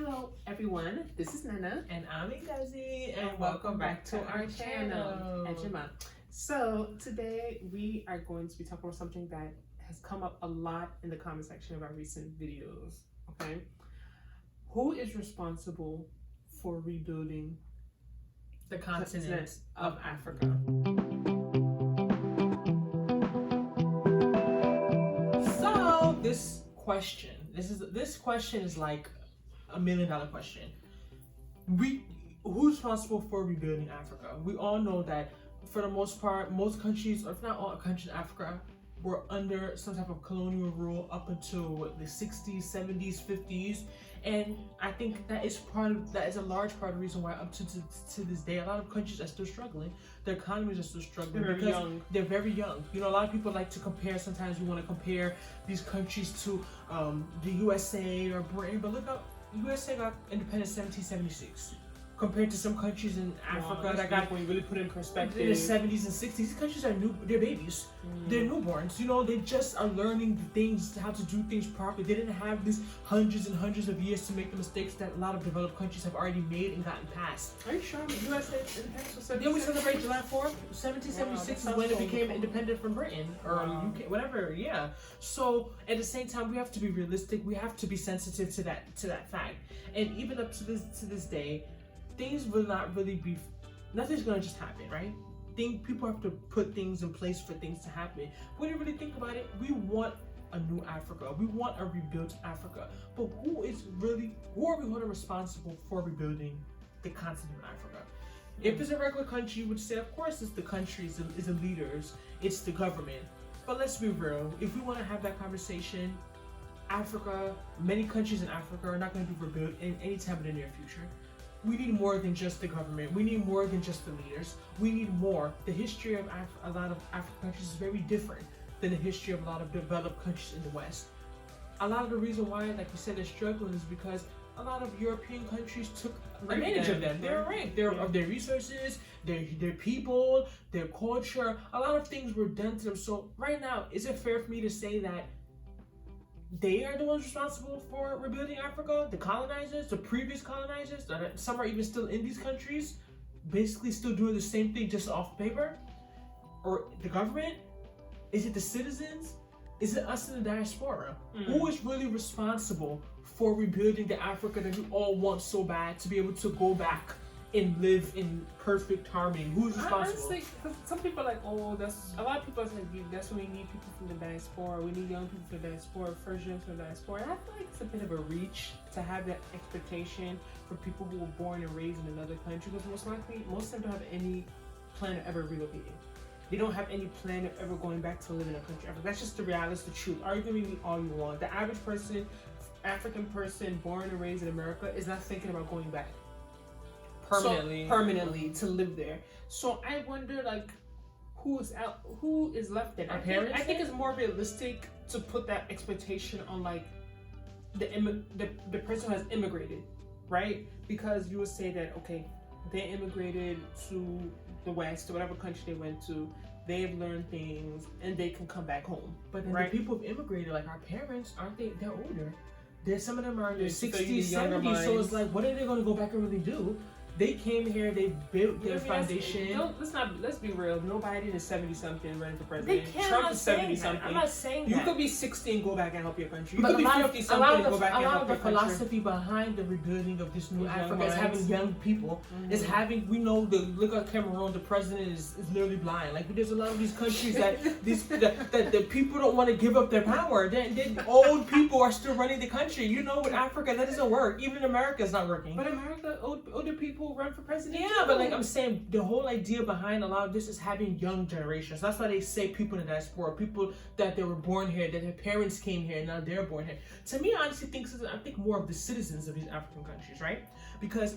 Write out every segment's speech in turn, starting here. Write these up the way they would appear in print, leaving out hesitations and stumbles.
Hello everyone, this is Nana and I'm Ngozi, and welcome back to our channel, Ejima. So today we are going to be talking about something that has come up a lot in the comment section of our recent videos. Okay, who is responsible for rebuilding the continent of Africa? So this question is like $1 million question. Who's responsible for rebuilding Africa? We all know that for the most part, most countries, or if not all countries in Africa, were under some type of colonial rule up until the 60s, 70s, 50s. And I think that is a large part of the reason why up to this day, a lot of countries are still struggling. Their economies are still struggling because they're very young. You know, a lot of people like to compare, sometimes we want to compare these countries to the USA or Britain, but look up, USA got independence in 1776. Compared to some countries in Africa that got, when you really put it in perspective, in the 70s and 60s, these countries are they're babies. They're newborns. You know, they just are learning things, how to do things properly. They didn't have these hundreds and hundreds of years to make the mistakes that a lot of developed countries have already made and gotten past. Are you sure the USA independence was 1776? Then we celebrate July 4th. 1776 is when it became independent from Britain or UK, whatever. Yeah. So at the same time, we have to be realistic. We have to be sensitive to that fact. And even up to this day, things will not really be, nothing's gonna just happen, right? People have to put things in place for things to happen. When you really think about it, we want a new Africa. We want a rebuilt Africa. But who are we holding responsible for rebuilding the continent of Africa? If it's a regular country, you would say, of course, it's the countries, it's the leaders, it's the government. But let's be real. If we want to have that conversation, Africa, many countries in Africa are not going to be rebuilt in any time in the near future. We need more than just the government. We need more than just the leaders. We need more. The history of a lot of African countries is very different than the history of a lot of developed countries in the West. A lot of the reason why, like you said, they're struggling is because a lot of European countries took advantage of them. They're right. Of their resources, their people, their culture. A lot of things were done to them. So right now, is it fair for me to say that they are the ones responsible for rebuilding Africa? The colonizers, the previous colonizers, some are even still in these countries, basically still doing the same thing just off paper? Or the government? Is it the citizens? Is it us in the diaspora? Who is really responsible for rebuilding the Africa that we all want so bad to be able to go back and live in perfect harmony? Who's responsible? Honestly, some people are like, oh, a lot of people are like, that's when we need people from the diaspora. We need young people from the diaspora, first gen from the diaspora. And I feel like it's a bit of a reach to have that expectation for people who were born and raised in another country, because most likely, most of them don't have any plan of ever relocating. They don't have any plan of ever going back to live in a country. That's just the reality, the truth. Argue with me all you want. The average person, African person born and raised in America, is not thinking about going back permanently to live there. So I wonder, like, who is left there? Our parents? I think it's more realistic to put that expectation on, like, the person who has immigrated, right? Because you would say that, okay, they immigrated to the West, to whatever country they went to, they've learned things, and they can come back home. But then the people who've immigrated, like our parents, aren't they? They're older. Some of them are in their 60s, 70s, so it's like, what are they going to go back and really do? They came here, they built their foundation. Let's be real. Joe Biden is 70-something running for president. Trump is 70-something. I'm not saying that. You could be 60 and go back and help your country. You but could be 50-something and go back and help your country. A lot of the philosophy behind the rebuilding of this new Africa is having young people. Is having, we know, look at Cameroon, the president is literally blind. Like, there's a lot of these countries that the people don't want to give up their power. The old people are still running the country. You know, with Africa, that doesn't work. Even in America, it's not working. But America, older people run for president. Yeah, but like I'm saying, the whole idea behind a lot of this is having young generations. That's why they say people in the diaspora, people that they were born here, that their parents came here, and now they're born here. To me, I honestly think more of the citizens of these African countries, right? Because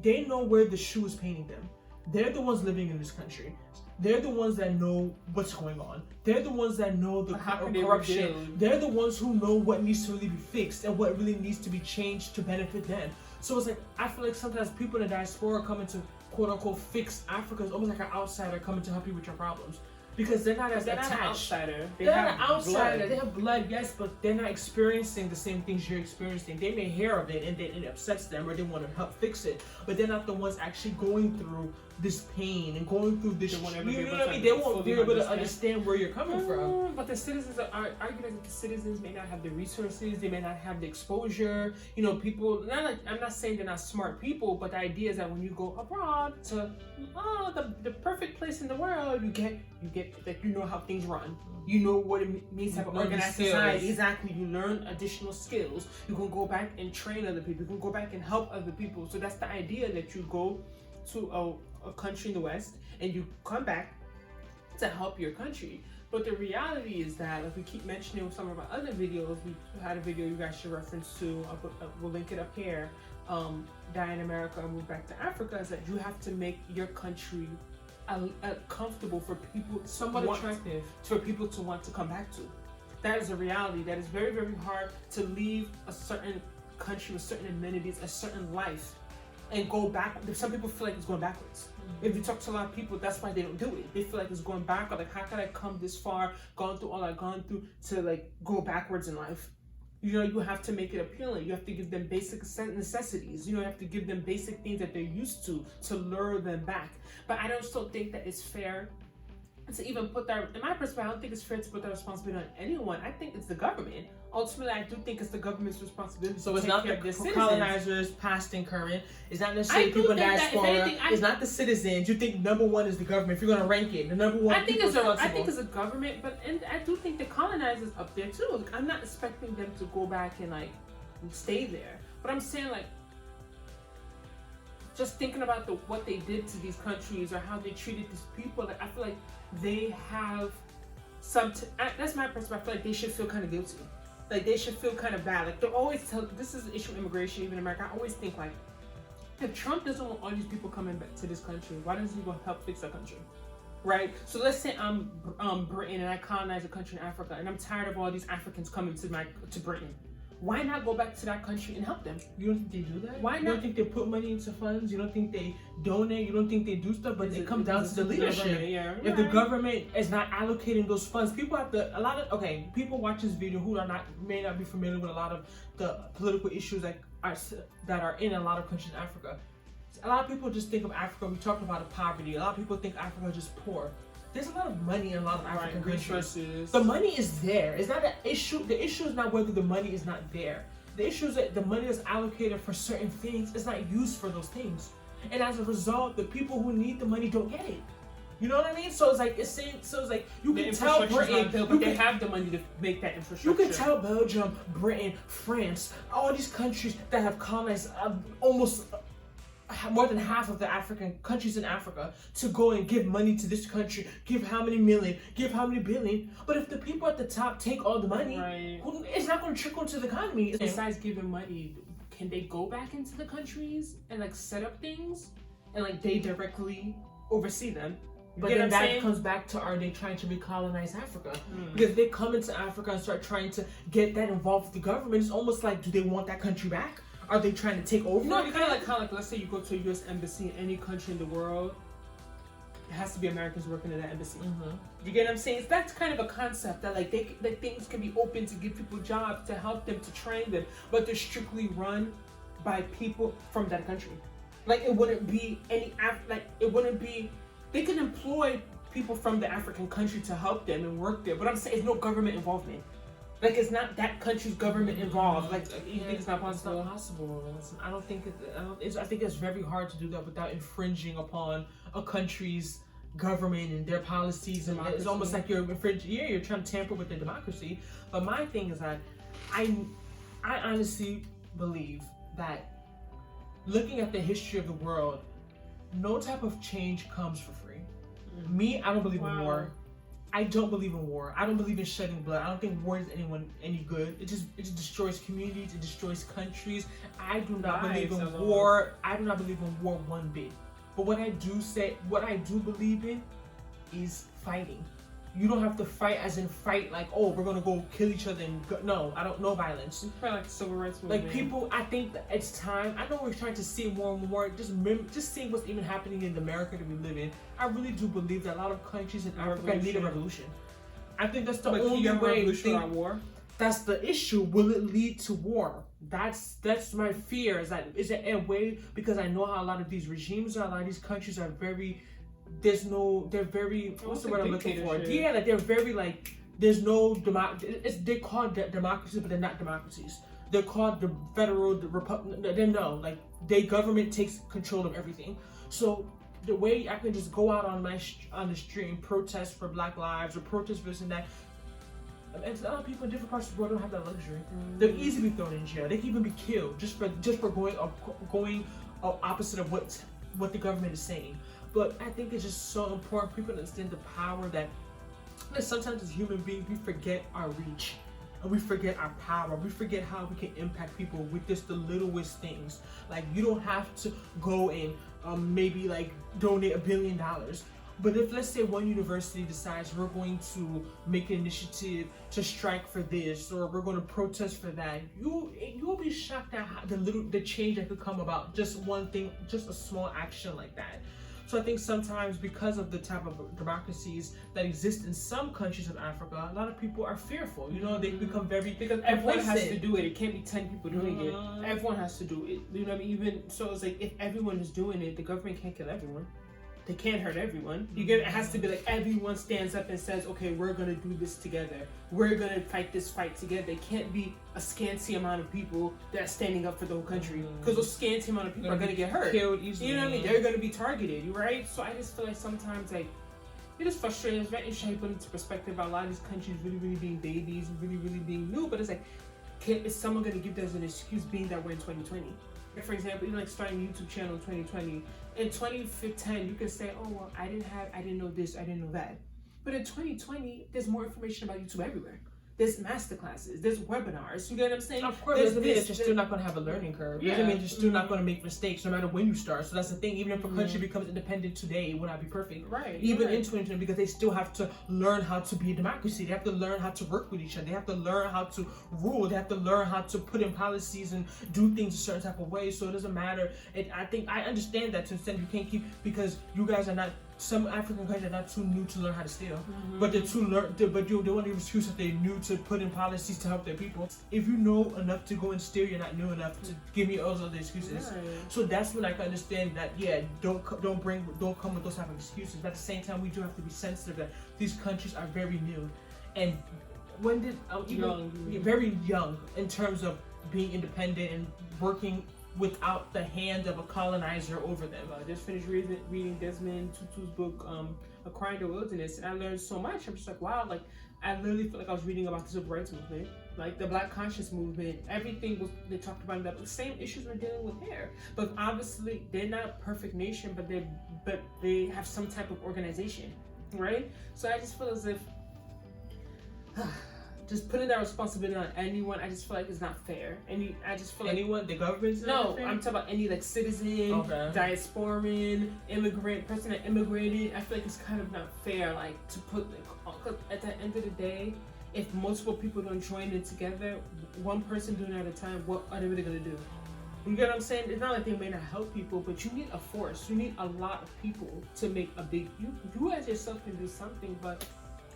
they know where the shoe is painting them. They're the ones living in this country. They're the ones that know what's going on. They're the ones that know the corruption. They're the ones who know what needs to really be fixed and what really needs to be changed to benefit them. So it's like, I feel like sometimes people in the diaspora coming to quote unquote fix Africa is almost like an outsider coming to help you with your problems. because they're not as They're not an attached. outsider. They're not an have outsider. blood. They have blood, yes, but they're not experiencing the same things you're experiencing. They may hear of it and it upsets them, or they want to help fix it, but they're not the ones actually going through this pain and going through this. You know what I mean? They won't be able to understand where you're coming from. But the citizens are arguing that the citizens may not have the resources. They may not have the exposure. You know, people. I'm not saying they're not smart people, but the idea is that when you go abroad to the perfect place in the world, you get that you know how things run. You know what it means to have an organized society. Exactly. You learn additional skills. You can go back and train other people. You can go back and help other people. So that's the idea, that you go to a country in the West and you come back to help your country. But the reality is that, like we keep mentioning with some of our other videos, we had a video you guys should reference to. We'll link it up here. Die in America and Move Back to Africa, is that you have to make your country comfortable for people, somewhat attractive for people to want to come back to. That is a reality. That is very, very hard to leave a certain country with certain amenities, a certain life, and go back. Some people feel like it's going backwards. If you talk to a lot of people, that's why they don't do it. They feel like it's going backward. Like, how could I come this far, gone through all I've gone through, to like go backwards in life? You know, you have to make it appealing. You have to give them basic necessities. You have to give them basic things that they're used to lure them back. But I don't still think that it's fair to even put that, in my perspective, I don't think it's fair to put that responsibility on anyone. I think it's the government. Ultimately, I do think it's the government's responsibility. So it's to not take the care of their colonizers, past and current. It's not necessarily people in diaspora. It's not the citizens. You think number one is the government. If you're going to rank it, the number one. I think it's a government, but I do think the colonizers up there too. Like, I'm not expecting them to go back and like stay there, but I'm saying, like, just thinking about what they did to these countries or how they treated these people. Like, I feel like they have that's my perspective. I feel like they should feel kind of guilty. Like, they should feel kind of bad. Like, they always this is the issue of immigration, even in America. I always think, like, if Trump doesn't want all these people coming back to this country, why doesn't he go help fix our country? Right? So let's say I'm Britain and I colonize a country in Africa, and I'm tired of all these Africans coming to Britain. Why not go back to that country and help them? You don't think they do that? Why not? You don't think they put money into funds? You don't think they donate? You don't think they do stuff? But it comes down to the leadership. If the government is not allocating those funds, people have to, people watch this video who may not be familiar with a lot of the political issues that are in a lot of countries in Africa. A lot of people just think of Africa, we talked about poverty. A lot of people think Africa is just poor. There's a lot of money in a lot of African countries. The money is there. It's not an issue. The issue is not whether the money is not there. The issue is that the money is allocated for certain things. It's not used for those things. And as a result, the people who need the money don't get it. You know what I mean? So it's like, you can tell Britain, they have the money to make that infrastructure. You can tell Belgium, Britain, France, all these countries that have colonized almost more than half of the African countries in Africa to go and give money to this country, give how many million, give how many billion. But if the people at the top take all the money, it's not going to trickle into the economy. Besides giving money, can they go back into the countries and like set up things and like they directly oversee them? But then that comes back to, are they trying to recolonize Africa? Because if they come into Africa and start trying to get that involved with the government, it's almost like, do they want that country back? Are they trying to take over? No, kind of like let's say you go to a U.S. embassy in any country in the world, it has to be Americans working in that embassy. You get what I'm saying? That's kind of a concept that like things can be open to give people jobs, to help them, to train them, but they're strictly run by people from that country. Like, it wouldn't be they can employ people from the African country to help them and work there, but I'm saying it's no government involvement. Like, it's not that country's government involved. Like, you think it's not possible? It's not possible. I think it's very hard to do that without infringing upon a country's government and their policies. And it's almost like you're infringing. Yeah, you're trying to tamper with their democracy. But my thing is that I honestly believe that, looking at the history of the world, no type of change comes for free. Me, I don't believe in war. I don't believe in war. I don't believe in shedding blood. I don't think war is anyone any good. It just destroys communities. It destroys countries. I do not believe in war. I do not believe in war one bit. But what I do believe in is fighting. You don't have to fight as in fight like, oh, we're gonna go kill each other and go. No, I don't know violence. It's kind of like civil rights movement. Like people, I think that it's time. I know we're trying to see more and more. Just seeing what's even happening in America that we live in. I really do believe that a lot of countries in Africa need a revolution. I think that's the only way. War. That's the issue. Will it lead to war? That's my fear. Is it a way? Because I know how a lot of these regimes are. A lot of these countries are very. They're very. What's the word I'm looking for? Yeah, like they're very like. There's no they're called democracies, but they're not democracies. They're called the federal, the republic. They're no, like their government takes control of everything. So the way I can just go out on the street and protest for Black lives or protest for this and that. And other people in different parts of the world don't have that luxury. They're easily thrown in jail. They can even be killed just for going opposite of what the government is saying. But I think it's just so important people to understand the power that sometimes as human beings we forget our reach and we forget our power. We forget how we can impact people with just the littlest things. Like you don't have to go and maybe like donate $1 billion. But if let's say one university decides we're going to make an initiative to strike for this or we're going to protest for that, you'll be shocked at how the change that could come about just one thing, just a small action like that. So I think sometimes because of the type of democracies that exist in some countries of Africa, a lot of people are fearful. You know, they become very because everyone has to do it. It can't be 10 people doing it. Everyone has to do it. You know what I mean? Even so, it's like if everyone is doing it, the government can't kill everyone. They can't hurt everyone. It has to be like everyone stands up and says, okay, we're gonna do this together. We're gonna fight this fight together. It can't be a scanty amount of people that's standing up for the whole country. Because those scanty amount of people are gonna get hurt. Killed easily. You know what I mean? They're gonna be targeted, right? So I just feel like sometimes like it is frustrating. It's very interesting to put into perspective about a lot of these countries really, really being babies and really, really being new. But it's like, is someone gonna give us an excuse being that we're in 2020? For example, even like starting a YouTube channel in 2020. In 2010, you can say, oh, well, I didn't know this, I didn't know that. But in 2020, there's more information about YouTube everywhere. There's masterclasses, there's webinars, you get what I'm saying? Of course, you're still not going to have a learning curve. Yeah. Doesn't mean you're still not going to make mistakes no matter when you start. So that's the thing, even if a country becomes independent today, it will not be perfect. Right. Even in 2020, because they still have to learn how to be a democracy. They have to learn how to work with each other. They have to learn how to rule. They have to learn how to put in policies and do things a certain type of way. So it doesn't matter. I think I understand that to an extent you can't keep, because you guys are not, some African countries are not too new to learn how to steal, but they're but you don't want to give excuse that they're new to put in policies to help their people. If you know enough to go and steal, you're not new enough to give me all those other excuses. Right. So that's when I can understand that. Yeah, don't come with those type of excuses. But at the same time, we do have to be sensitive that these countries are very new, and when did very young in terms of being independent and working without the hand of a colonizer over them. I just finished reading Desmond Tutu's book, A Cry in the Wilderness, and I learned so much. I'm just like, wow, like I literally feel like I was reading about the civil rights movement, like the Black conscious movement. Everything they talked about that, the same issues we're dealing with here. But obviously, they're not a perfect nation, but they have some type of organization, right? So I just feel as if just putting that responsibility on anyone, I just feel like it's not fair. I just feel like anyone, the government's no, I'm talking about any like citizen, diasporan, immigrant, person that immigrated. I feel like it's kind of not fair, like to put. Cause at the end of the day, if multiple people don't join it together, one person doing it at a time, what are they really gonna do? You get what I'm saying? It's not like they may not help people, but you need a force. You need a lot of people to make a big. You as yourself can do something, but.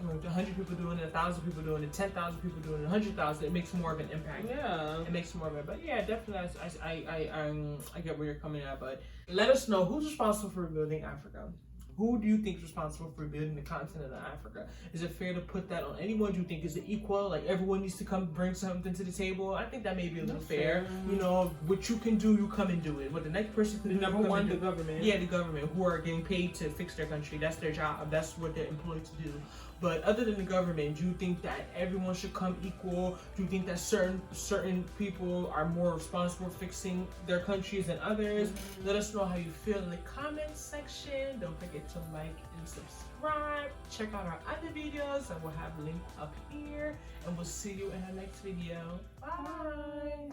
100 people doing it, 1,000 people doing it, 10,000 people doing it, 100,000, it makes more of an impact. Yeah. It makes more of it. But yeah, definitely, I get where you're coming at. But let us know who's responsible for rebuilding Africa. Who do you think is responsible for rebuilding the continent of Africa? Is it fair to put that on anyone? Do you think is it equal? Like everyone needs to come bring something to the table? I think that may be a little fair. You know, what you can do, you come and do it. What the next person can do, number one, the government. Yeah, the government, who are getting paid to fix their country. That's their job. That's what they're employed to do. But other than the government, do you think that everyone should come equal? Do you think that certain people are more responsible for fixing their countries than others? Let us know how you feel in the comments section. Don't forget to like and subscribe. Check out our other videos that we'll have linked up here. And we'll see you in our next video. Bye!